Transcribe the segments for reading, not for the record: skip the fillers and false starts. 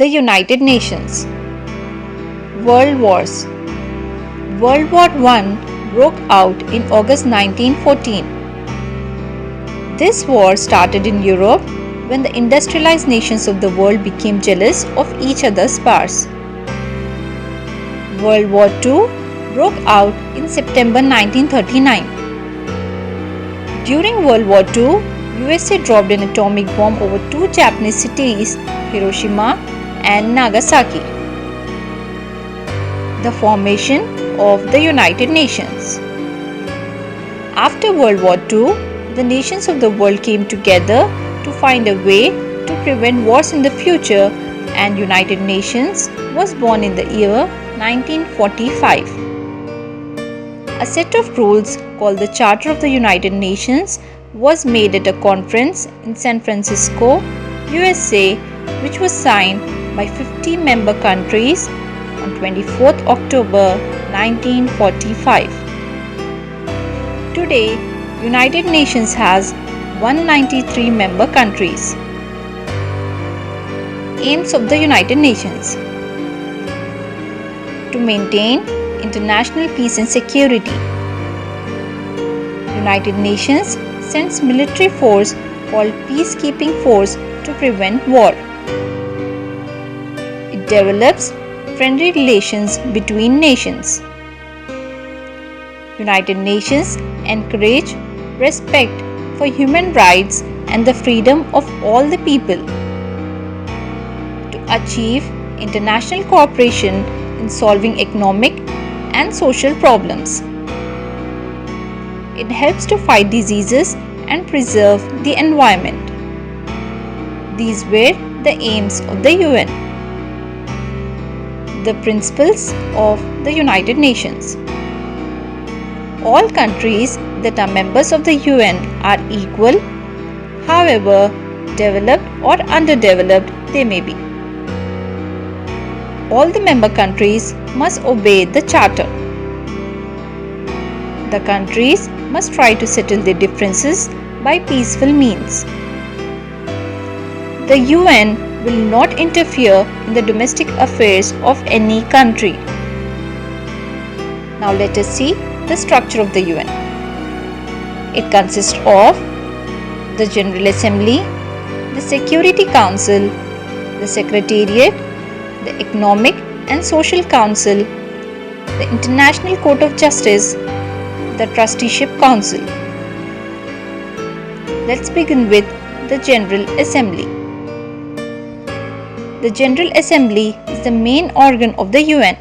the United Nations. World Wars. World War I broke out in August 1914. This war started in Europe when the industrialized nations of the world became jealous of each other's powers. World War II broke out in September 1939. During World War II, USA dropped an atomic bomb over two Japanese cities, Hiroshima and Nagasaki. The formation of the United Nations. After World War II, the nations of the world came together to find a way to prevent wars in the future, and United Nations was born in the year 1945. A set of rules called the Charter of the United Nations was made at a conference in San Francisco, USA, which was signed by 50 member countries on 24th October 1945. Today, United Nations has 193 member countries. Aims of the United Nations: to maintain international peace and security. United Nations sends military force called Peacekeeping Force to prevent war. It develops friendly relations between nations. United Nations encourage respect for human rights and the freedom of all the people. To achieve international cooperation in solving economic and social problems. It helps to fight diseases and preserve the environment. These were the aims of the UN. The principles of the United Nations. All countries that are members of the UN are equal, however developed or underdeveloped they may be. All the member countries must obey the Charter. The countries must try to settle their differences by peaceful means. The UN will not interfere in the domestic affairs of any country. Now let us see the structure of the UN. It consists of the General Assembly, the Security Council, the Secretariat, the Economic and Social Council, the International Court of Justice, the Trusteeship Council. Let's begin with the General Assembly. The General Assembly is the main organ of the UN.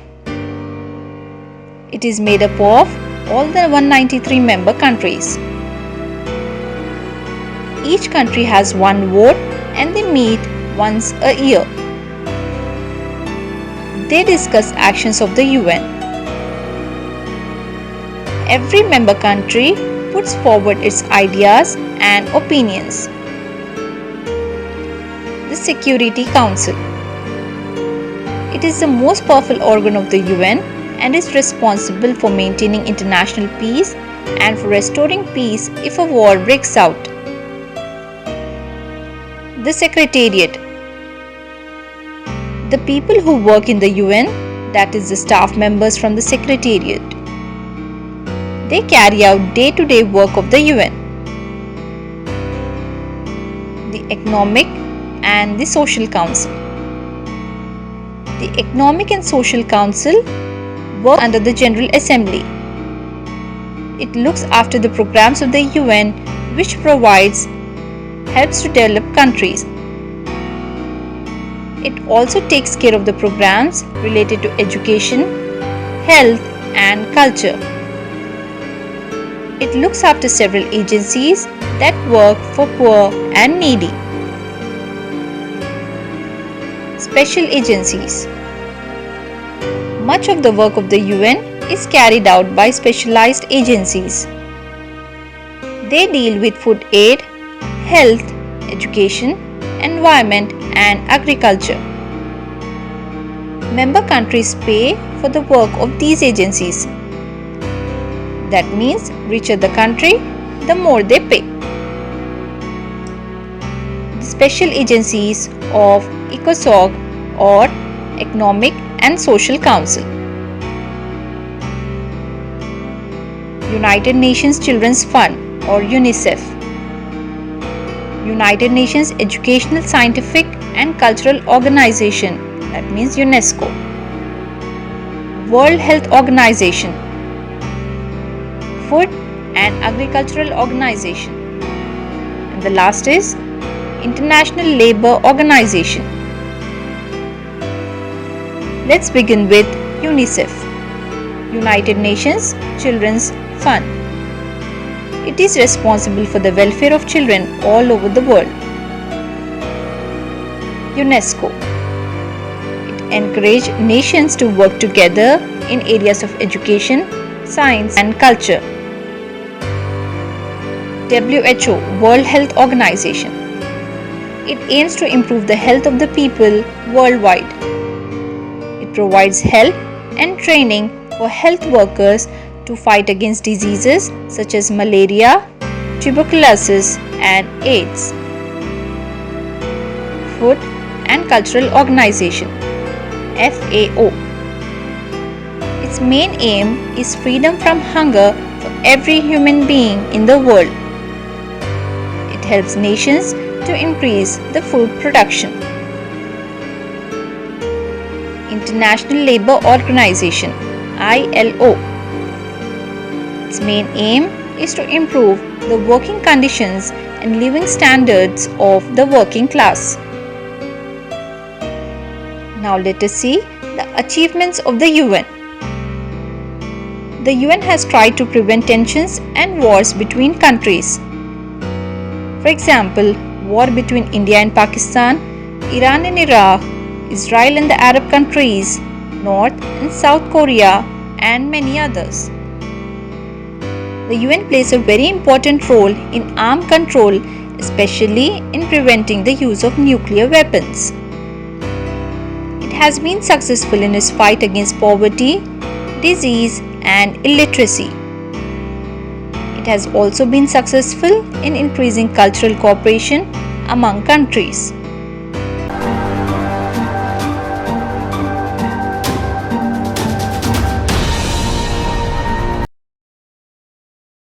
It is made up of all the 193 member countries. Each country has one vote and they meet once a year. They discuss actions of the UN. Every member country puts forward its ideas and opinions. The Security Council. It is the most powerful organ of the UN and is responsible for maintaining international peace and for restoring peace if a war breaks out. The Secretariat. The people who work in the UN, that is the staff members from the Secretariat. They carry out day-to-day work of the UN. The Economic and the Social Council. The Economic and Social Council work under the General Assembly. It looks after the programs of the UN which helps to develop countries. It also takes care of the programs related to education, health and culture. It looks after several agencies that work for poor and needy. Special agencies. Much of the work of the UN is carried out by specialized agencies. They deal with food aid, health, education, environment and agriculture. Member countries pay for the work of these agencies. That means richer the country, the more they pay. The special agencies of ECOSOC or Economic and Social Council. United Nations Children's Fund or Unicef. United Nations Educational, Scientific and Cultural Organization, that means UNESCO. World Health Organization. Food and Agricultural Organization. And the last is International Labour Organization. Let's begin with UNICEF, United Nations Children's Fund. It is responsible for the welfare of children all over the world. UNESCO. It encourages nations to work together in areas of education, science and culture. WHO, World Health Organization. It aims to improve the health of the people worldwide. It provides help and training for health workers to fight against diseases such as malaria, tuberculosis and AIDS. Food and Cultural Organization, FAO. Its main aim is freedom from hunger for every human being in the world. It helps nations to increase the food production. International Labour Organization, ILO. Its main aim is to improve the working conditions and living standards of the working class. Now let us see the achievements of the UN. The UN has tried to prevent tensions and wars between countries. For example, war between India and Pakistan, Iran and Iraq, Israel and the Arab countries, North and South Korea, and many others. The UN plays a very important role in arms control, especially in preventing the use of nuclear weapons. It has been successful in its fight against poverty, disease, and illiteracy. It has also been successful in increasing cultural cooperation among countries.